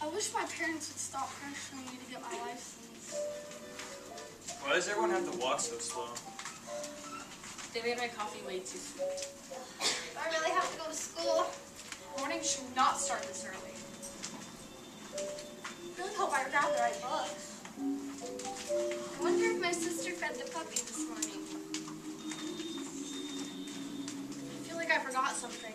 I wish my parents would stop pressuring me to get my license. Why does everyone have to walk so slow? They made my coffee way too sweet. I really have to go to school. Mornings should not start this early. I really hope I grabbed the right books. I wonder if my sister fed the puppy this morning. I feel like I forgot something.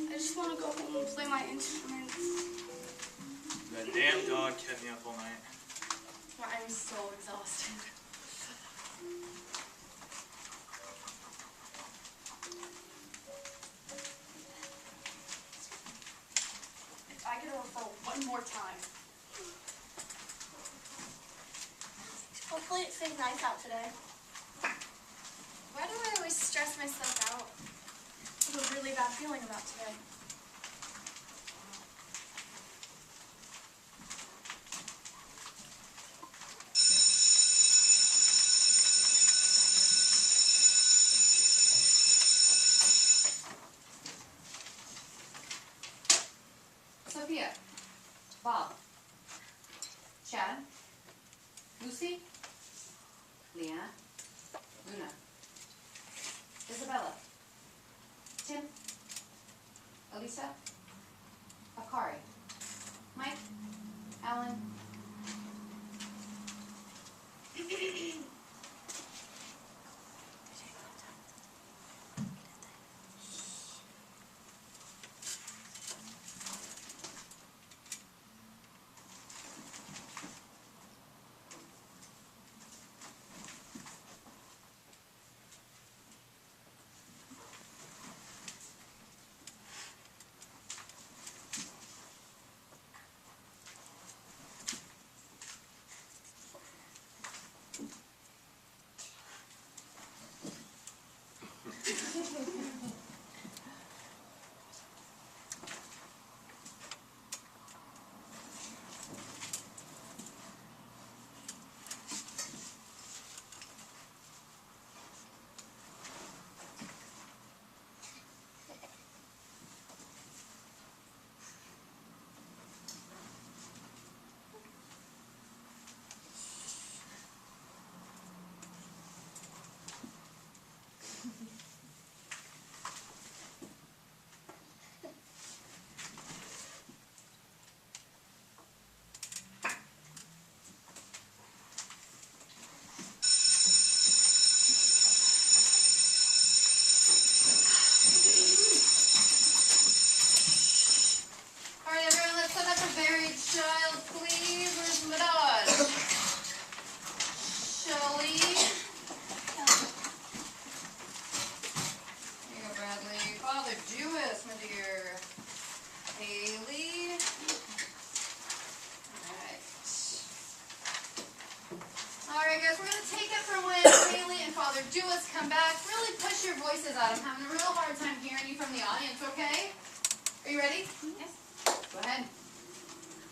I just want to go home and play my instruments. That damn dog kept me up all night. I'm so exhausted. If I get a referral one more time. Hopefully it stays nice out today. Why do I always stress myself out? I have a really bad feeling about today. Sophia, Bob, Chad, Lucy, Leanna, Luna, Isabella, Tim, Elisa, Akari, Mike, Alan, come back. Really push your voices out. I'm having a real hard time hearing you from the audience, okay? Are you ready? Yes. Go ahead.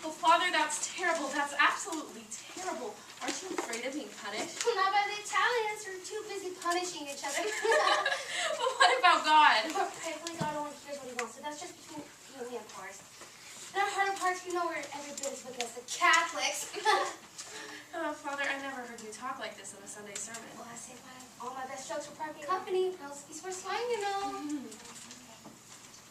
Oh, Father, that's terrible. That's absolutely terrible. Aren't you afraid of being punished? Not by the Italians. We're too busy punishing each other. But what about God? Practically, God only hears what he wants, so that's just between you and me, of course. In our heart of hearts, we know we're every bit as wicked as the Catholics. Oh, Father, I never heard you talk like this in a Sunday sermon. Well, I say all my best jokes for private company. Else he's for slang, you know.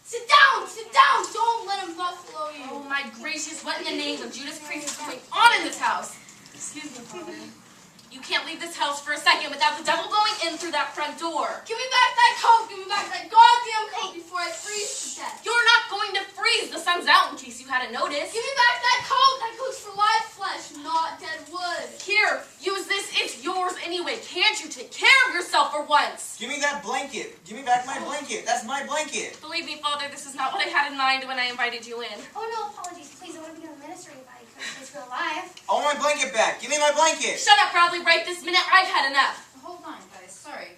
Sit down! Sit down! Don't let him buffalo you. Oh, my gracious, what in the name of Judas Priest is going on in this house? Excuse me, Father. You can't leave this house for a second without the devil going in through that front door. Give me back that coat! Give me back that goddamn coat before I freeze to death. You're not going to freeze. The sun's out in case you hadn't noticed. Give me back that coat! That coat's for live flesh, not dead wood. Here, use this. It's yours anyway. Can't you take care of yourself for once? Give me that blanket. Give me back my blanket. That's That's my blanket. Believe me, Father, this is not what I had in mind when I invited you in. Oh no, apologies. Please, I want to be on the ministry if I could. It's real live. I want my blanket back. Give me my blanket. Shut up, Bradley, right this minute. I've had enough. Hold on, guys. Sorry.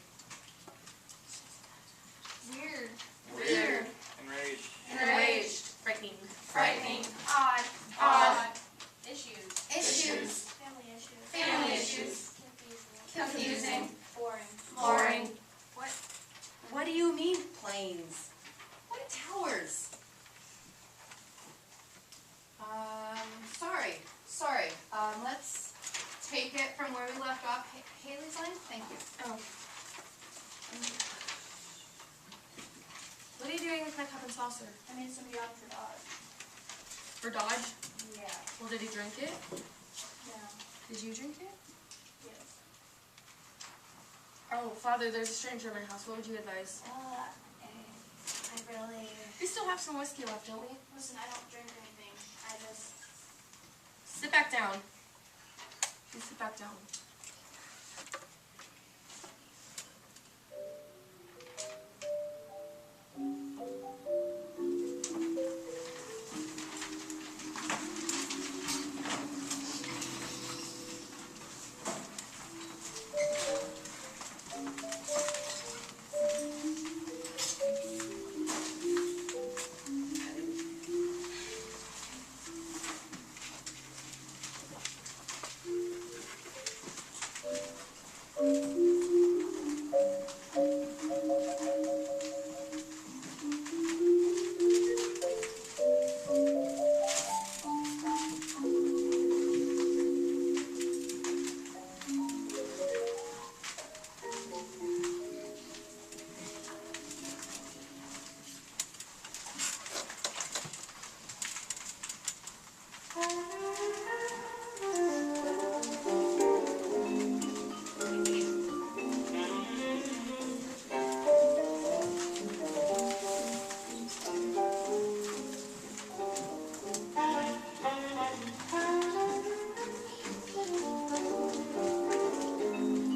Weird. Weird. Enraged. Enraged. Frightening. Frightening. Odd. Odd. Issues. Issues. Family issues. Family issues. Confusing. Boring. Boring. What do you mean, planes? What towers? Sorry. Let's take it from where we left off. Haley's line? Thank you. Oh. What are you doing with my cup and saucer? I made some yum for Dodge. For Dodge? Yeah. Well, did he drink it? No. Did you drink it? Yes. Oh, Father, there's a stranger in my house. What would you advise? I really... We still have some whiskey left, don't we? Listen, I don't drink anything. I just... Sit back down. Please sit back down.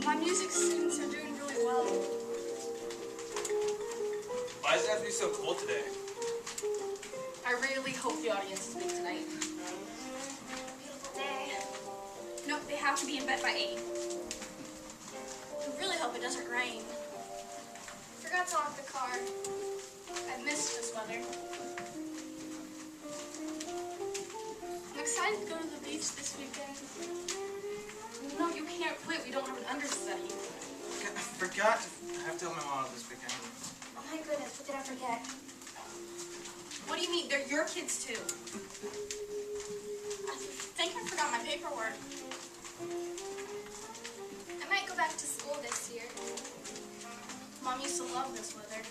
My music students are doing really well. Why does it have to be so cold today? I really hope the audience is big tonight. Beautiful day. Nope, they have to be in bed by 8. I really hope it doesn't rain. Forgot to lock the car. I've missed this weather. I'm excited to go to the beach this weekend. No, you can't quit. We don't have an understudy. I forgot to have to help my mom out this weekend. Oh my goodness, what did I forget? What do you mean? They're your kids too. I think I forgot my paperwork. I might go back to school this year. Mom used to love this weather.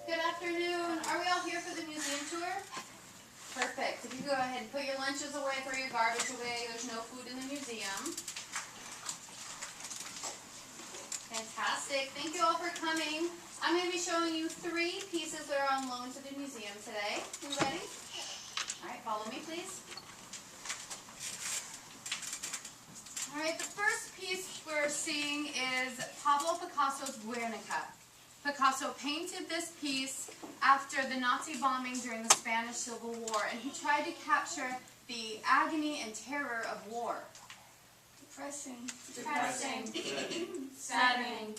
Good afternoon. Are we all here for the museum tour? Perfect. If you go ahead and put your lunches away, throw your garbage away. There's no food in the museum. Fantastic. Thank you all for coming. I'm going to be showing you 3 pieces that are on loan to the museum today. You ready? All right, follow me, please. All right, the first piece we're seeing is Pablo Picasso's Guernica. Picasso painted this piece after the Nazi bombing during the Spanish Civil War, and he tried to capture the agony and terror of war. Depressing. Depressing. Saddening.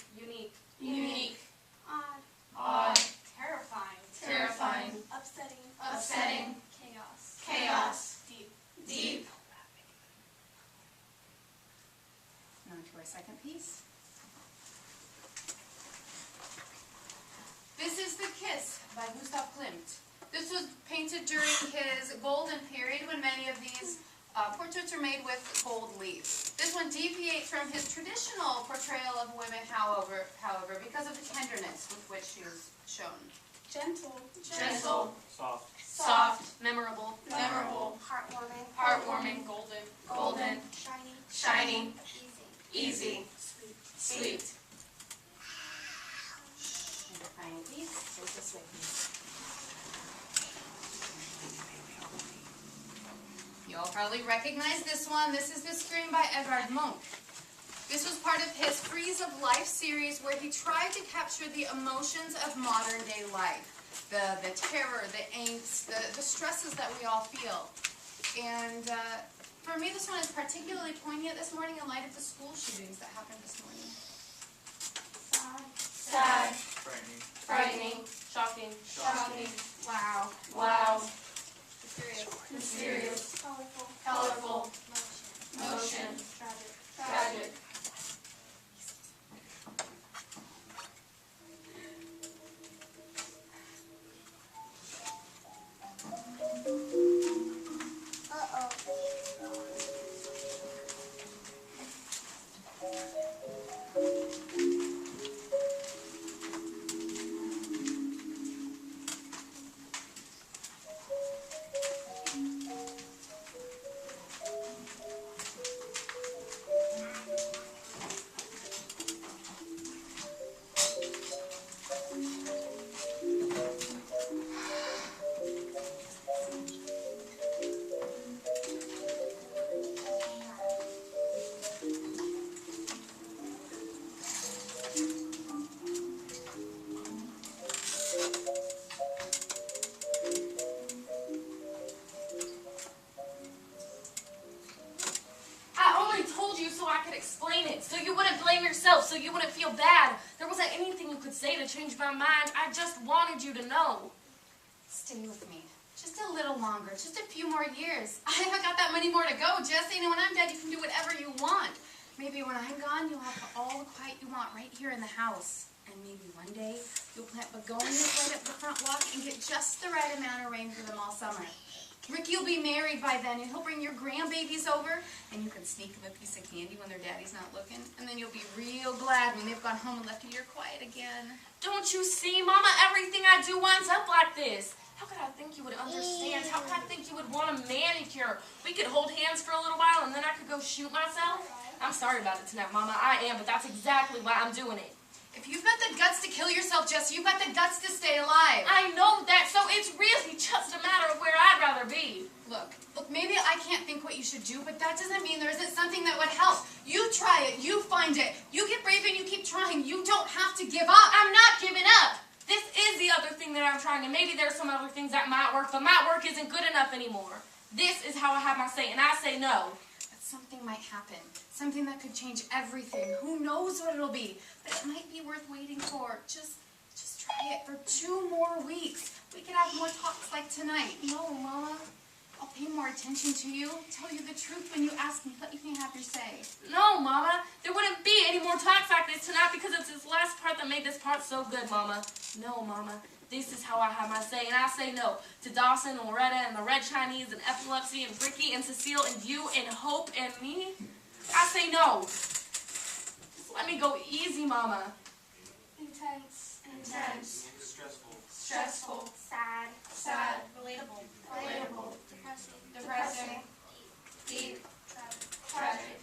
Unique. Odd. Odd. Terrifying. terrifying, upsetting, chaos, deep. Now to our second piece. This is The Kiss by Gustav Klimt. This was painted during his golden period when many of these portraits are made with gold leaves. This one deviates from his traditional portrayal of women, however, because of the tenderness with which she is shown. gentle, Soft. Memorable, heartwarming, golden, shiny, easy, sweet. And the final piece goes this way, please. You all probably recognize this one. This is The Scream by Edvard Munch. This was part of his Frieze of Life series where he tried to capture the emotions of modern day life. The terror, the angst, the stresses that we all feel. And for me, this one is particularly poignant this morning in light of the school shootings that happened this morning. Sad, Frightening. frightening, shocking, Wow. mysterious, colorful, colorful, motion, tragic. tragic. So you wouldn't blame yourself, so you wouldn't feel bad. There wasn't anything you could say to change my mind. I just wanted you to know. Stay with me. Just a little longer. Just a few more years. I haven't got that many more to go, Jesse. And when I'm dead, you can do whatever you want. Maybe when I'm gone, you'll have all the quiet you want right here in the house. And maybe one day, you'll plant begonias right up the front walk and get just the right amount of rain for them all summer. Ricky will be married by then, and he'll bring your grandbabies over, and you can sneak them a piece of candy when their daddy's not looking, and then you'll be real glad when they've gone home and left you here quiet again. Don't you see, Mama? Everything I do winds up like this. How could I think you would understand? How could I think you would want a manicure? We could hold hands for a little while, and then I could go shoot myself. I'm sorry about it tonight, Mama. I am, but that's exactly why I'm doing it. If you've got the guts to kill yourself, Jesse, you've got the guts to stay alive. I know that, so it's really just a matter of where I'd rather be. Look, maybe I can't think what you should do, but that doesn't mean there isn't something that would help. You try it, you find it, you get brave and you keep trying. You don't have to give up. I'm not giving up. This is the other thing that I'm trying, and maybe there's some other things that might work, but my work isn't good enough anymore. This is how I have my say, and I say no. But something might happen. Something that could change everything. Who knows what it'll be? But it might be worth waiting for. Just try it for 2 more weeks. We could have more talks like tonight. No, Mama. I'll pay more attention to you. Tell you the truth when you ask me. Let me have your say. No, Mama. There wouldn't be any more talks like this tonight because it's this last part that made this part so good, Mama. No, Mama. This is how I have my say, and I say no to Dawson and Loretta and the Red Chinese and Epilepsy and Ricky and Cecile and you and Hope and me. I say no. Just let me go easy, Mama. Intense, Stressful. sad, relatable, Depressing. deep, Tragic.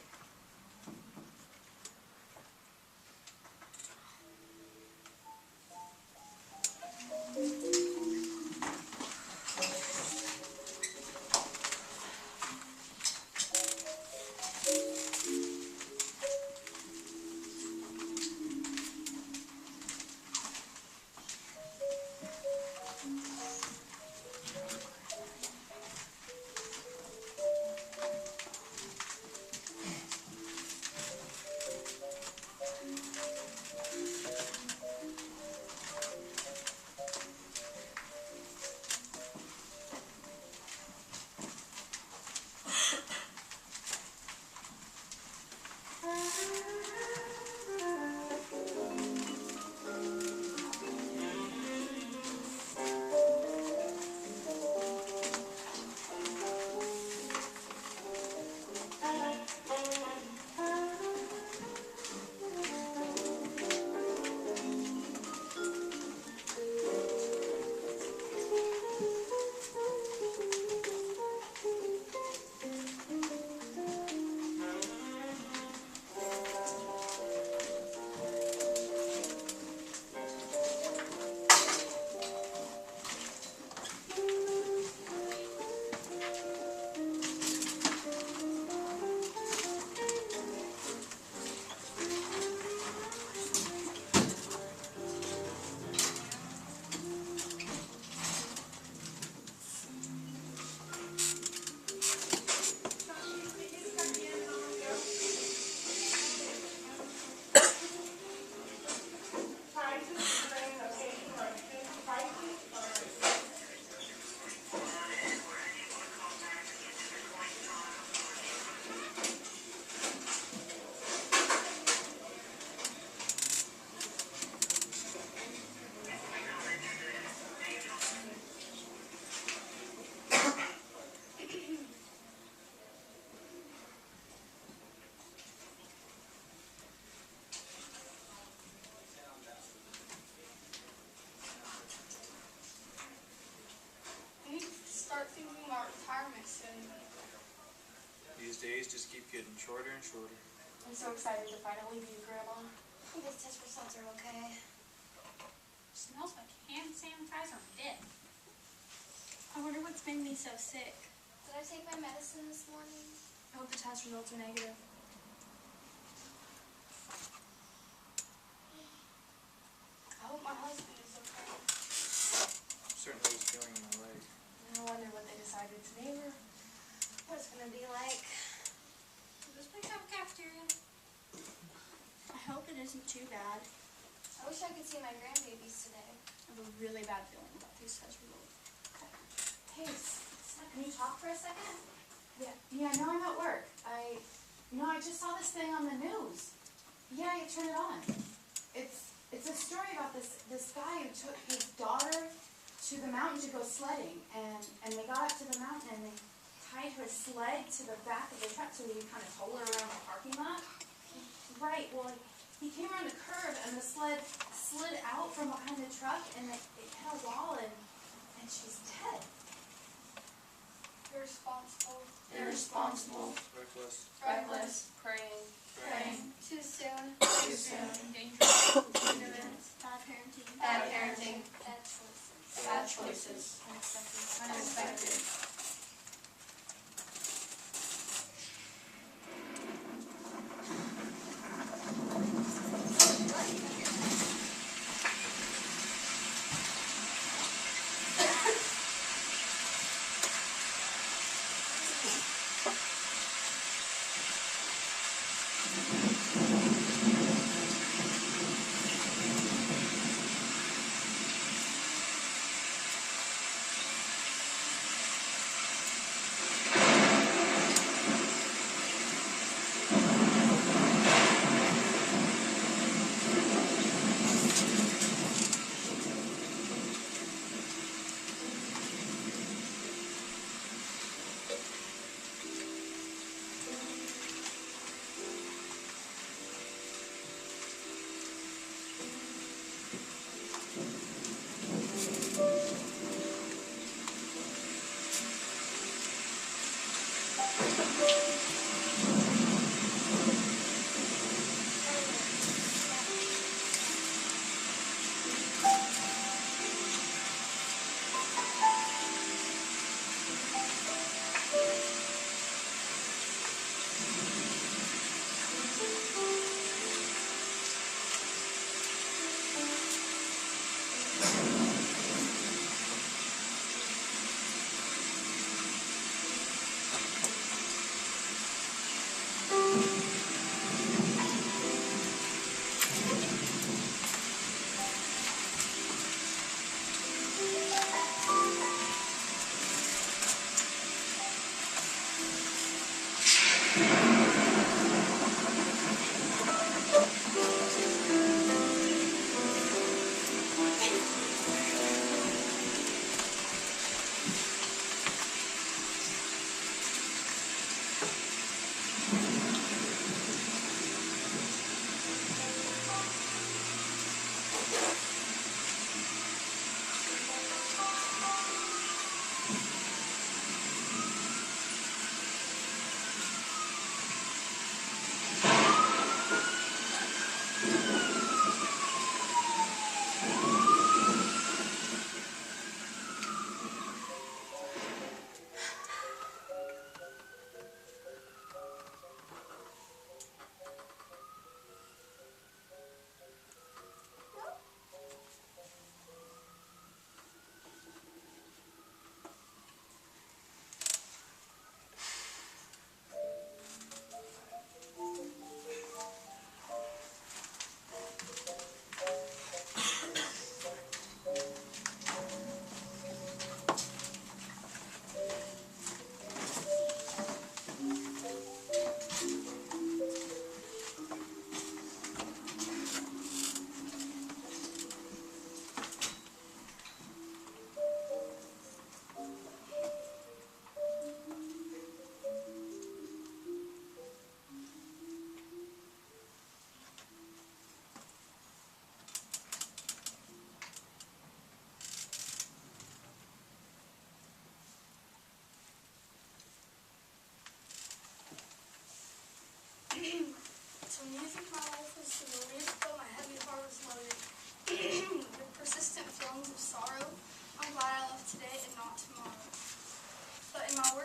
I see. These days just keep getting shorter and shorter. I'm so excited to finally be a grandma. I think his test results are okay. Smells like hand sanitizer and dead. I wonder what's made me so sick. Did I take my medicine this morning? I hope the test results are negative. I hope my husband is okay. Certainly was feeling in my leg. I wonder what they decided to name her. What it's gonna be like. Does this place have a cafeteria? I hope it isn't too bad. I wish I could see my grandbabies today. I have a really bad feeling about these test results. Hey, Can you talk for a second? yeah, no, I'm at work. I just saw this thing on the news. Yeah, you turn it on. It's a story about this guy who took his daughter to the mountain to go sledding, and they got up to the mountain and they tied her sled to the back of the truck so he could kind of tow her around the parking lot. Right, well, he came around a curve and the sled slid out from behind the truck and it hit a wall and she's dead. Irresponsible. Irresponsible. Reckless. Reckless, praying. Too soon. Too soon. Dangerous. Ignorance. Bad parenting. Bad parenting. Bad choices. Bad choices. Unexpected.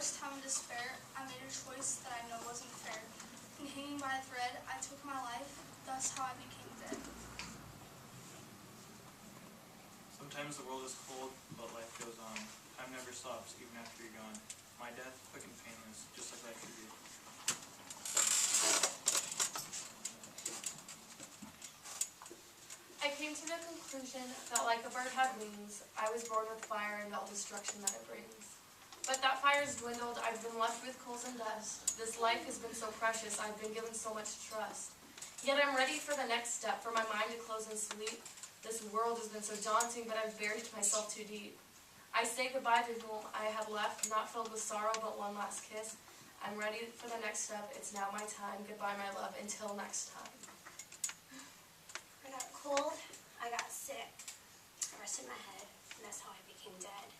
worst time of despair, I made a choice that I know wasn't fair. And hanging by a thread, I took my life. Thus how I became dead. Sometimes the world is cold, but life goes on. Time never stops, even after you're gone. My death, quick and painless, just like life should be. I came to the conclusion that like a bird had wings, I was born with fire and all destruction that it brings. But that fire's dwindled, I've been left with coals and dust. This life has been so precious, I've been given so much trust. Yet I'm ready for the next step, for my mind to close and sleep. This world has been so daunting, but I've buried myself too deep. I say goodbye to whom I have left, not filled with sorrow, but one last kiss. I'm ready for the next step, it's now my time. Goodbye, my love, until next time. I got cold, I got sick, I rested my head, and that's how I became dead.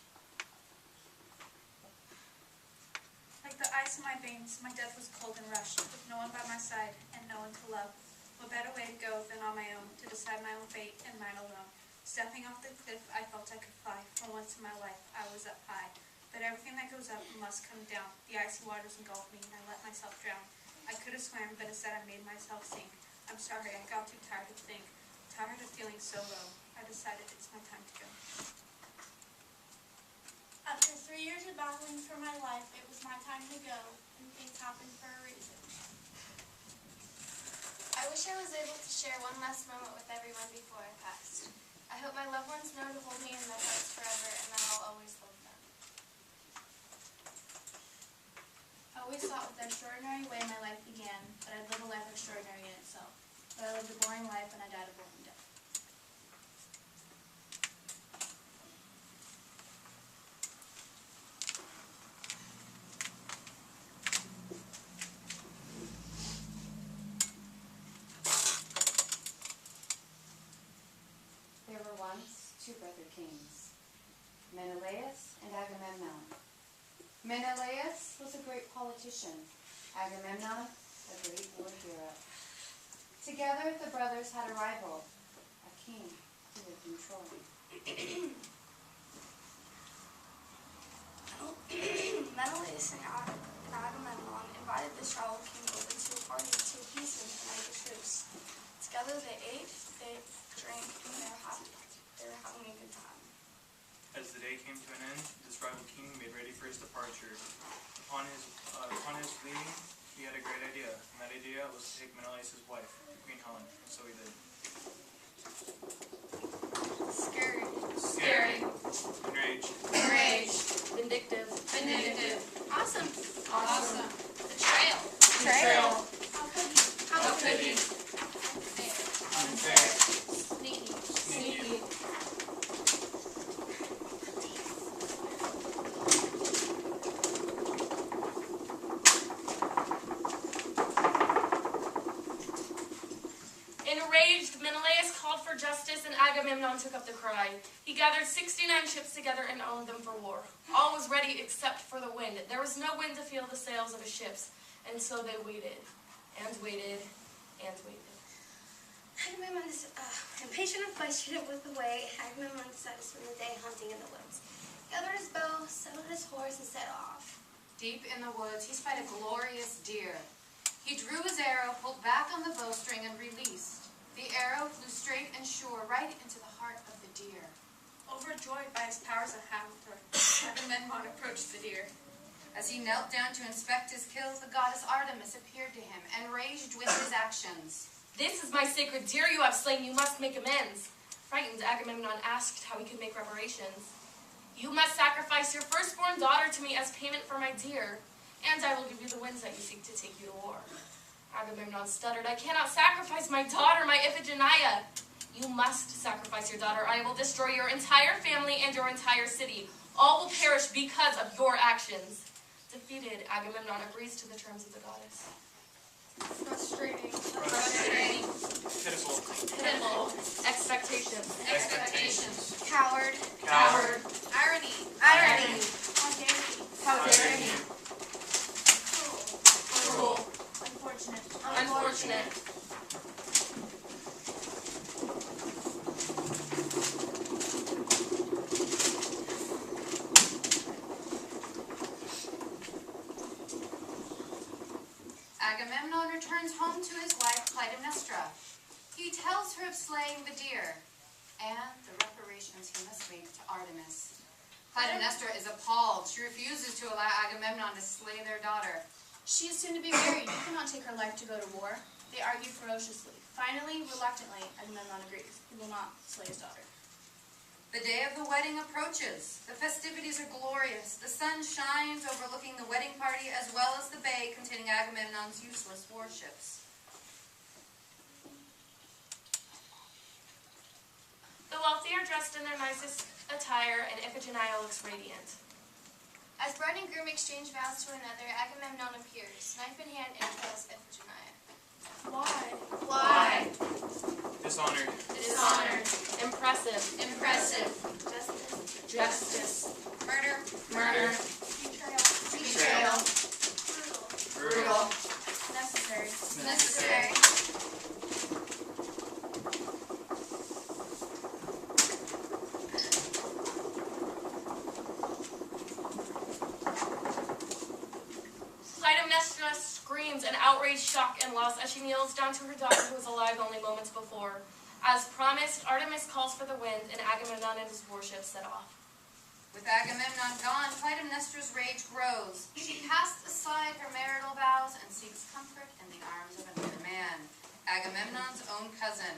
Like the ice in my veins, my death was cold and rushed, with no one by my side and no one to love. What better way to go than on my own, to decide my own fate and mine alone. Stepping off the cliff, I felt I could fly. For once in my life, I was up high. But everything that goes up must come down. The icy waters engulfed me, and I let myself drown. I could have swam, but instead I made myself sink. I'm sorry, I got too tired to think. Tired of feeling so low. I decided it's my time to go. After 3 years of battling for my life, it was my time to go, and things happened for a reason. I wish I was able to share one last moment with everyone before I passed. I hope my loved ones know to hold me in their hearts forever, and that I'll always love them. I always thought with the extraordinary way my life began, that I'd live a life extraordinary in itself. But I lived a boring life, and I died a boring death. There were once two brother kings, Menelaus and Agamemnon. Menelaus was a great politician, Agamemnon a great war hero. Together the brothers had a rival, a king who lived in Troy. Menelaus and Agamemnon invited this rival king over to a party to appease him and make a truce. Together they ate, they drank, and they were happy. They were having a good time. As the day came to an end, this rival king made ready for his departure. Upon his leaving, he had a great idea, and that idea was to take Menelaus' wife, Queen Helen, and so he did. Scary. Scary. Enraged. Enraged. Vindictive. Vindictive. Awesome. Awesome. Betrayal. Betrayal. How could he? How could he? Unfair. Sneaky. Sneaky. Enraged, Menelaus called for justice, and Agamemnon took up the cry. He gathered 69 ships together and owned them for war. All was ready except for the wind. There was no wind to feel the sails of his ships, and so they waited, and waited, and waited. Agamemnon is impatient and frustrated with the way. Agamemnon decided to spend the day hunting in the woods. He gathered his bow, saddled his horse, and set off. Deep in the woods, he spied a glorious deer. He drew his arrow, pulled back on the bowstring, and released. The arrow flew straight and sure right into the heart of the deer. Overjoyed by his powers as a hunter, Agamemnon approached the deer. As he knelt down to inspect his kill, the goddess Artemis appeared to him, enraged with his actions. This is my sacred deer you have slain. You must make amends. Frightened, Agamemnon asked how he could make reparations. You must sacrifice your firstborn daughter to me as payment for my deer, and I will give you the winds that you seek to take you to war. Agamemnon stuttered, I cannot sacrifice my daughter, my Iphigenia. You must sacrifice your daughter. I will destroy your entire family and your entire city. All will perish because of your actions. Defeated, Agamemnon agrees to the terms of the goddess. Frustrating. Frustrating. Pitiful. Pitiful. Expectations. Expectations. Coward. Coward. Irony. Irony. How dare he? How dare he? Cruel. Cruel. Unfortunate. Unfortunate. Agamemnon returns home to his wife Clytemnestra. He tells her of slaying the deer and the reparations he must make to Artemis. Clytemnestra is appalled. She refuses to allow Agamemnon to slay their daughter. She is soon to be married. You cannot take her life to go to war. They argue ferociously. Finally, reluctantly, Agamemnon agrees. He will not slay his daughter. The day of the wedding approaches. The festivities are glorious. The sun shines overlooking the wedding party as well as the bay containing Agamemnon's useless warships. The wealthy are dressed in their nicest attire, and Iphigenia looks radiant. As bride and groom exchange vows to another, Agamemnon appears, knife in hand, and kills Iphigenia. Why? Dishonored. Dishonored. Impressive. Impressive. Justice. Murder. Murder. Betrayal. Brutal. Necessary. Necessary. Clytemnestra screams in outrage, shock, and loss as she kneels down to her daughter who was alive only moments before. As promised, Artemis calls for the wind, and Agamemnon and his warships set off. With Agamemnon gone, Clytemnestra's rage grows. She casts aside her marital vows and seeks comfort in the arms of another man, Agamemnon's own cousin.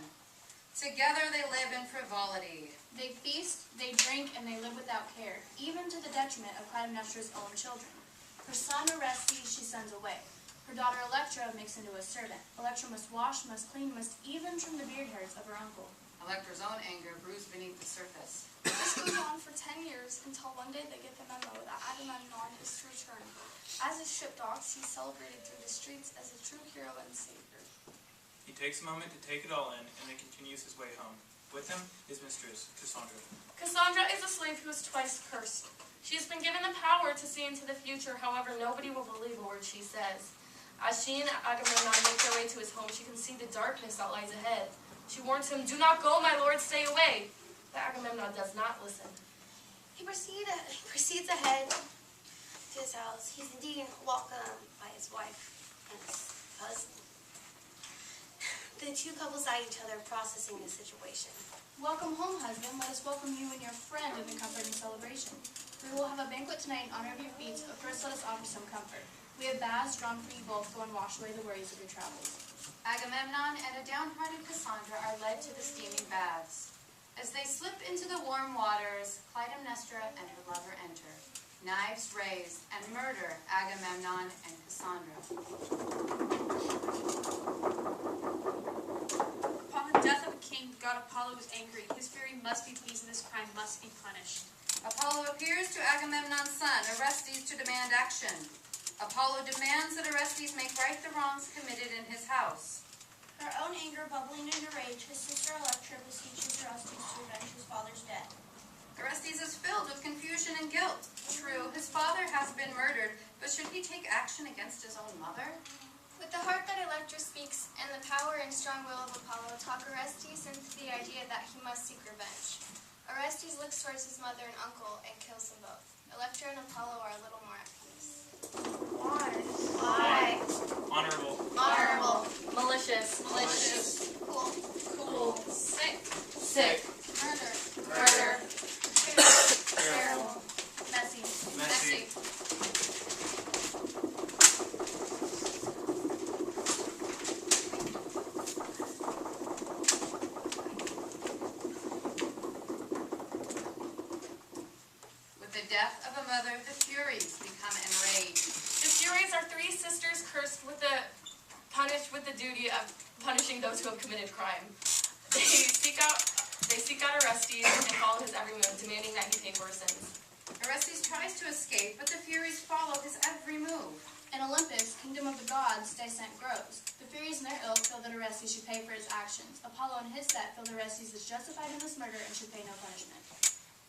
Together they live in frivolity. They feast, they drink, and they live without care, even to the detriment of Clytemnestra's own children. Her son Orestes she sends away. Her daughter Electra makes into a servant. Electra must wash, must clean, must even trim the beard hairs of her uncle. Electra's own anger brews beneath the surface. This goes on for 10 years until one day they get the memo that Agamemnon is to return. As his ship docks, he's celebrated through the streets as a true hero and savior. He takes a moment to take it all in, and then continues his way home. With him, his mistress, Cassandra. Cassandra is a slave who is twice cursed. She has been given the power to see into the future, however, nobody will believe a word she says. As she and Agamemnon make their way to his home, she can see the darkness that lies ahead. She warns him, "Do not go, my lord, stay away." But Agamemnon does not listen. He proceeds ahead to his house. He's indeed welcomed by his wife and his cousin. The two couples eye each other, processing the situation. Welcome home, husband. Let us welcome you and your friend in the comforting celebration. We will have a banquet tonight in honor of your feats, but first let us offer some comfort. We have baths drawn for you both. Go and wash away the worries of your travels. Agamemnon and a downhearted Cassandra are led to the steaming baths. As they slip into the warm waters, Clytemnestra and her lover enter. Knives raised and murder Agamemnon and Cassandra. Upon the death of a king, the god Apollo is angry. His fury must be appeased and this crime must be punished. Apollo appears to Agamemnon's son, Orestes, to demand action. Apollo demands that Orestes make right the wrongs committed in his house. Her own anger bubbling into rage, his sister Electra beseeches Orestes to avenge his father's death. Orestes is filled with confusion and guilt. True, his father has been murdered, but should he take action against his own mother? With the heart that Electra speaks and the power and strong will of Apollo, talk Orestes into the idea that he must seek revenge. Orestes looks towards his mother and uncle and kills them both. Electra and Apollo are a little more at peace. Why? Honorable. Honorable. Malicious. Cool. Cool. Sick. Murder. Terrible. Messy. Messy. With the death of a mother, the Furies become enraged. The Furies are three sisters cursed punished with the duty of punishing those who have committed crime. They seek out Orestes and follow his every move, demanding that he pay for his sins. Orestes tries to escape, but the Furies follow his every move. In Olympus, kingdom of the gods, dissent grows. The Furies in their ilk feel that Orestes should pay for his actions. Apollo and his set feel that Orestes is justified in this murder and should pay no punishment.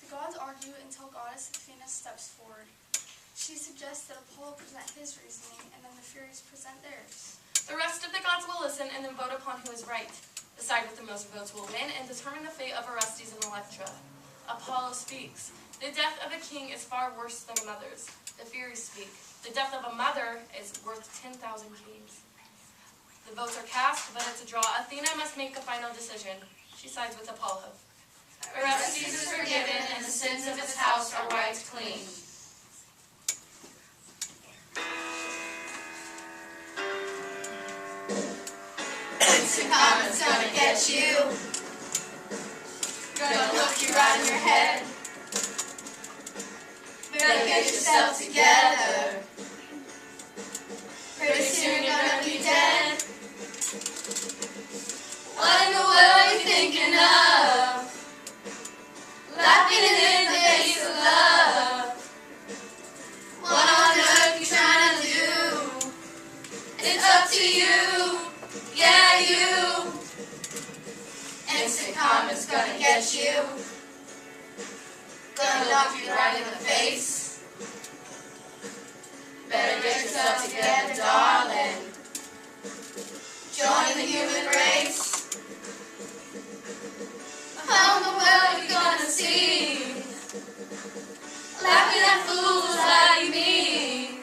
The gods argue until goddess Athena steps forward. She suggests that Apollo present his reasoning, and then the Furies present theirs. The rest of the gods will listen and then vote upon who is right. The side with the most votes will win and determine the fate of Orestes and Electra. Apollo speaks. The death of a king is far worse than a mother's. The Furies speak. The death of a mother is worth 10,000 kings. The votes are cast, but it's a draw. Athena must make the final decision. She sides with Apollo. Orestes is forgiven, and the sins of his house are wiped clean. Karma's gonna get you. Gonna look you right in your head. Better get yourself together. Pretty soon you're gonna be dead. What in the world are you thinking of? Laughing in the face of love. What on earth you trying to do? It's up to you. Yeah, you. Instant karma's gonna get you. Gonna knock you right in the face. Better get yourself together, darling. Join the human race. How in the world are you gonna see? Laughing at fools like me.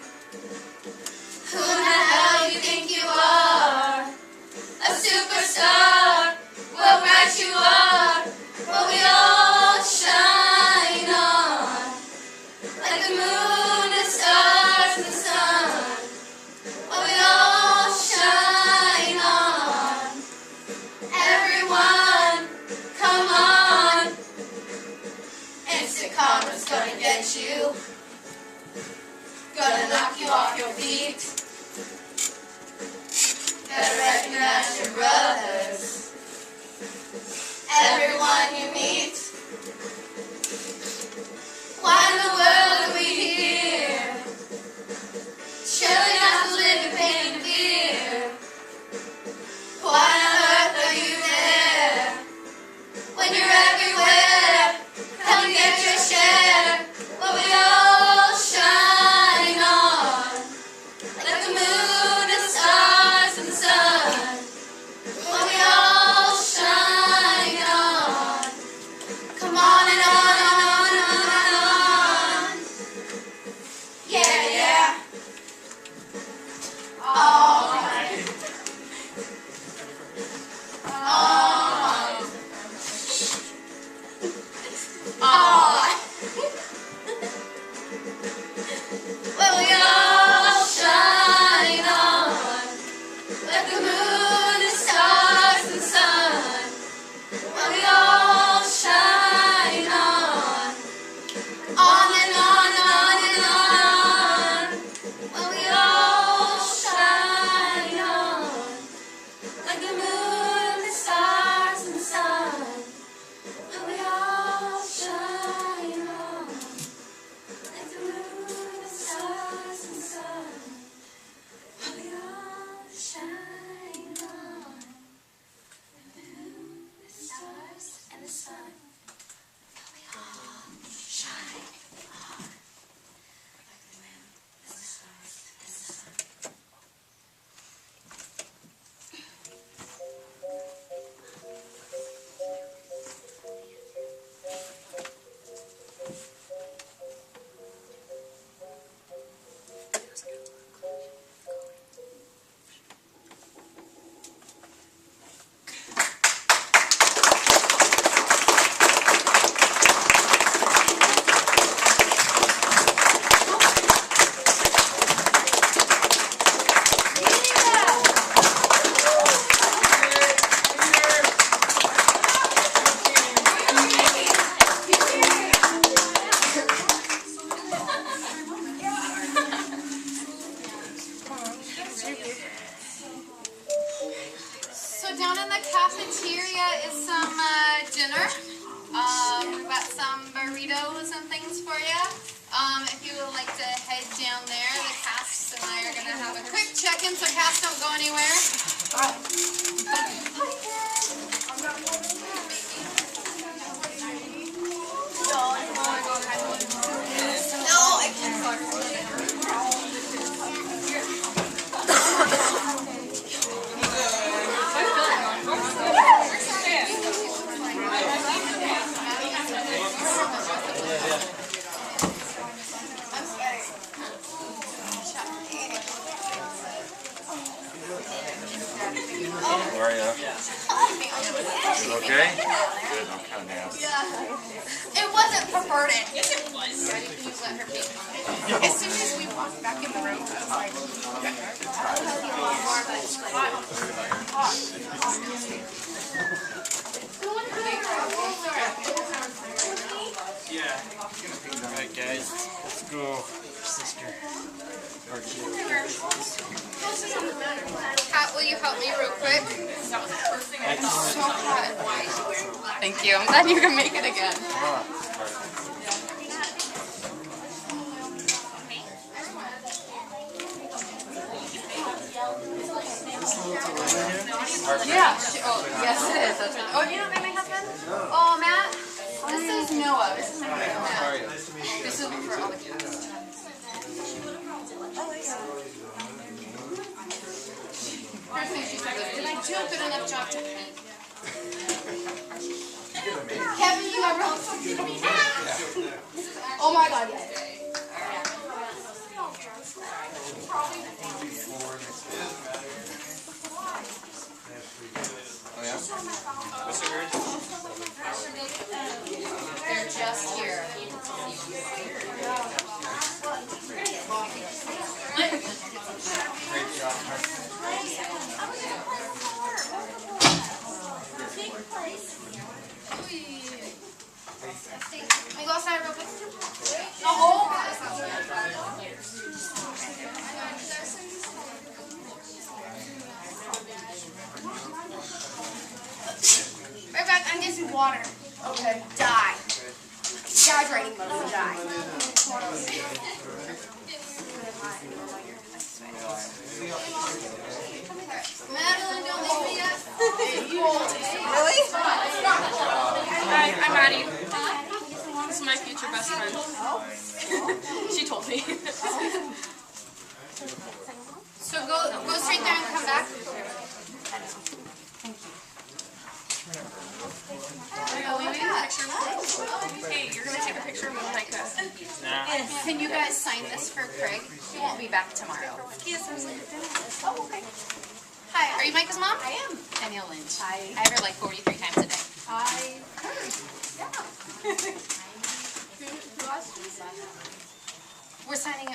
Who in the hell you think you are? A superstar, what right you are, what we all shine on, like the moon, the stars, and the sun, what we all shine on. Everyone, come on. Instant karma's gonna get you, gonna knock you off your feet. Better recognize your brothers, everyone you meet. Why in the world are we here? Chilling out to live in pain and fear. Why on earth are you there? When you're everywhere, come and get your share. What we all shine on, like the moon and stars and the sun. What we all shine on. Come on and on and on and on and on. Yeah, yeah. All right. All right. All right. Well, we all shine on, like the moon and stars and sun. Well, we all shine on and on and on and on. Well, we all shine on, like the moon, the stars, and the sun. Well, we all shine on, like the moon, the stars, and the sun. Well, we all shine on, like the moon, the stars, and the sun. Well, we all shine on, like the moon, the stars, and the sun. So down in the cafeteria is some dinner. We've got some burritos and things for you. If you would like to head down there, the cast and I are going to have a quick check-in, so cast don't go anywhere. No, I can't. are you? You okay? Good, I'm kind of nasty. It wasn't perverted. Yes, it was. Ready? Can you let her peek? As soon as we walked back in the room, I was like, Yeah. Alright guys, let's go. Sister. Pat, will you help me real quick? So hot. Thank you. I'm glad you can make it again. Yeah. Yes, it is. That's right. Oh, you don't know my husband? Oh, Matt. This is Noah. This is my friend Matt. This is for all the cats. Did I do a good enough job to paint? Kevin, you ever? Oh my God, yes. They're just here. Can we go outside real quick? Right back, I'm getting some water. Okay. Die. Dehydrating mode, die. Madeline, don't leave me yet. Really? Hi, I'm Maddie. This is my future best friend. She told me. So go straight there and come back. Hey, you're gonna take a picture of me like a... Can you guys sign this for Craig? He won't be back tomorrow. Oh, okay. Hi, are you Micah's mom? I am. Danielle Lynch. Hi. I have her like 43 times a day. I heard. Yeah. Who else did you sign? We're signing it.